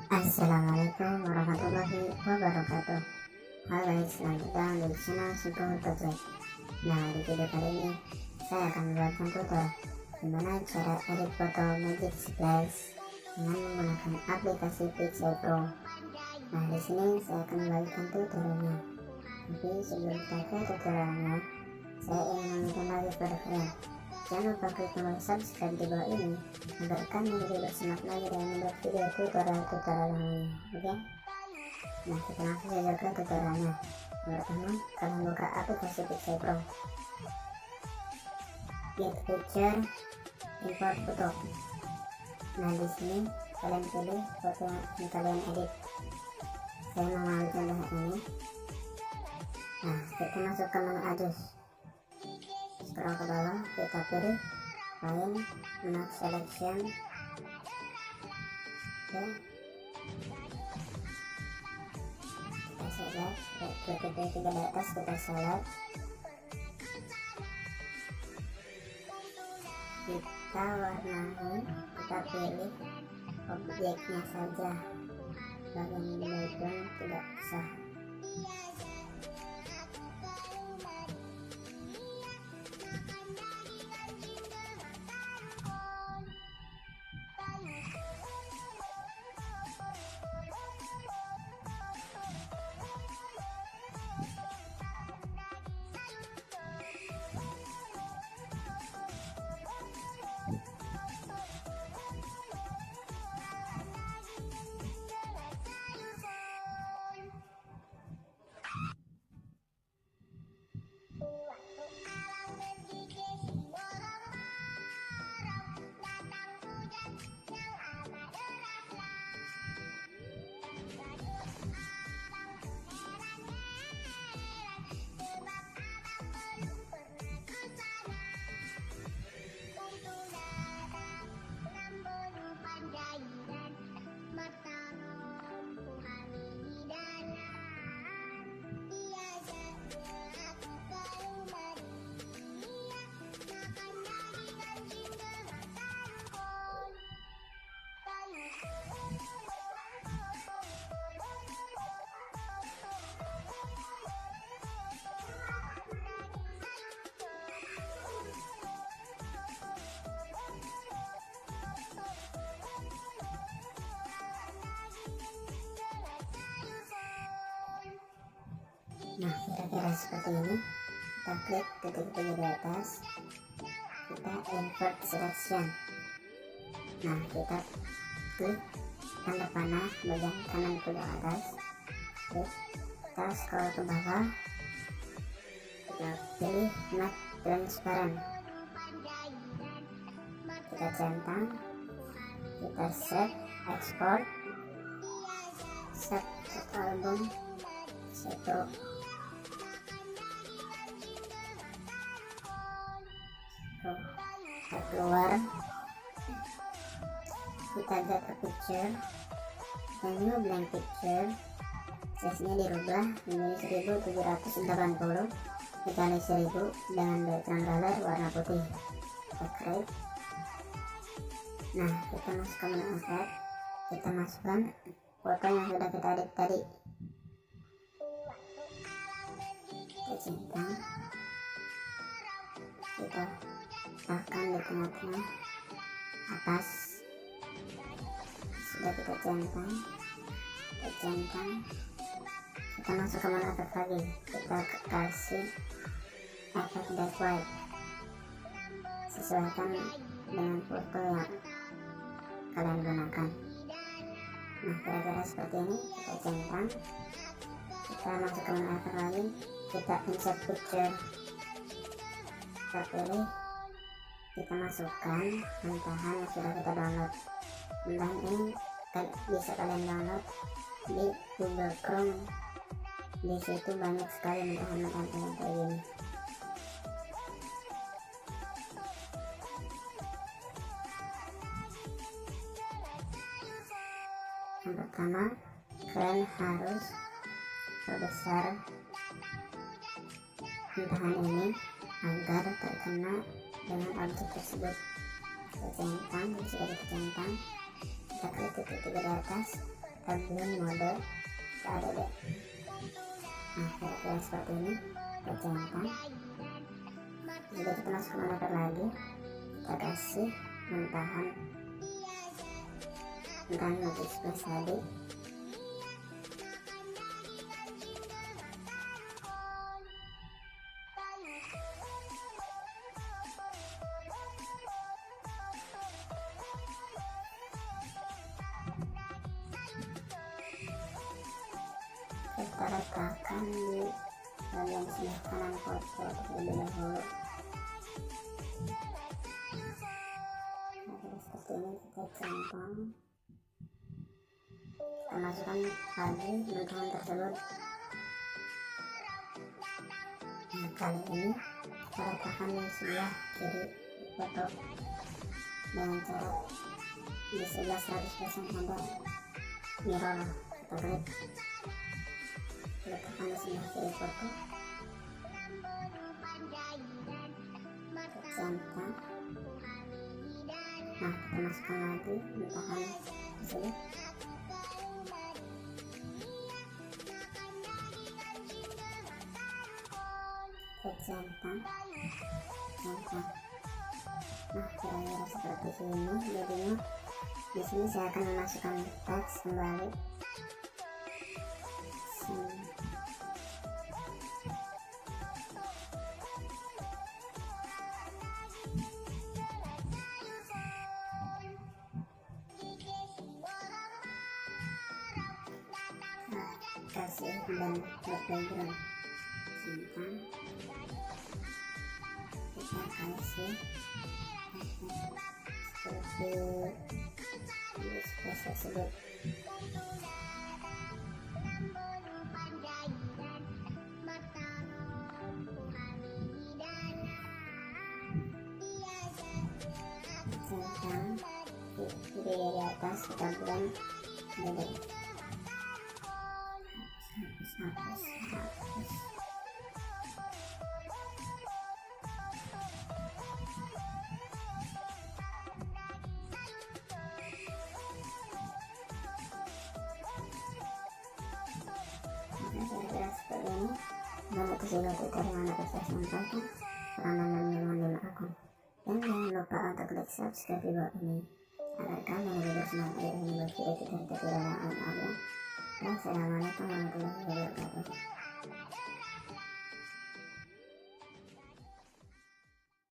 Assalamualaikum warahmatullahi wabarakatuh. Halo guys, selamat datang di channel Foto. Nah, di video kali ini saya akan membuatkan tutorial gimana cara edit foto magic Spalsh dengan menggunakan aplikasi Picsay Pro. Nah, di sini saya akan membagikan tutorialnya. Tapi sebelum kita ke tutorialnya, saya ingin meminta lagi kepada kalian, jangan lupa klik tombol subscribe di bawah ini agar kami lebih bersemangat lagi dalam membuat video tutorial lainnya. Oke? Nah, kita langsung saja ke tutorialnya. Pertama, kalian buka aplikasi Picsay Pro. Get picture, import foto. Nah, di sini kalian pilih foto yang kalian edit. Saya mau ambil contoh ini. Nah, kita masuk ke menu adjust. Scroll ke bawah, kita pilih file, not selection. Oke, kita select, klik tiga di atas, kita select, kita warnai, kita pilih objeknya saja, bagian background tidak usah. Nah, kira-kira seperti ini. Kita klik titik tiga di atas, kita invert selection. Nah, kita klik tanda panah bagian kanan ke atas, klik, kita scroll ke bawah, kita pilih not transparent, kita centang, kita save, export, save album, satu. Kita keluar, kita get a picture, dan new blank picture, size-nya dirubah menjadi 1780 dikali 1000 dengan background color warna putih. Kita create. Nah, kita masuk ke menu effect, kita masukkan foto yang sudah kita edit tadi, kita centang, kita letakkan di tengah-tengah atas, sudah kita centang, kita masuk ke menu efek lagi, kita kasih efek black white, sesuaikan dengan foto yang kalian gunakan. Nah, kira-kira seperti ini. Kita centang, kita masuk ke menu efek lagi, kita insert picture, kita pilih, kita masukkan mentahan yang sudah kita download. Mentahan ini bisa kalian download di Google Chrome, di situ banyak sekali mentahan kayak gini. Yang pertama, kalian harus perbesar mentahan ini agar terkena dengan objek tersebut. Kita centang, sudah kita centang, kita klik titik tiga di atas, kita belum mode KDB. Nah, kira-kira seperti ini. Kita centang. Jadi kita masuk ke monitor lagi, kita kasih muntahan notice plus tadi. Kita letakkan di bagian sebelah kanan foto terlebih dahulu. Nah, seperti ini kita centang, kita masukkan lagi muntahan tersebut. Nah, kali ini kita letakkan di sebelah kiri foto dengan cara di sebelah 100% ada mirror. Kita klik, letakkan di sebelah kiri foto, kita centang. Nah, kita masukkan lagi muntahan di sini. Kita centang. Nah, kira-kira seperti ini jadinya. Di sini saya akan memasukkan teks kembali. Kasih dan background centang, kita kasih seperti bisnis tersebut. Centang di atas kita blend jadi hapus. Kira-kira seperti ini. Jangan lupa juga tutorial yang dapat saya sampaikan. Peranan dan menerima akun. Dan jangan lupa untuk klik subscribe di bawah ini agar kami lebih bersemangat untuk membuat video kita tidak ada. Wassalamualaikum warahmatullahi wabarakatuh.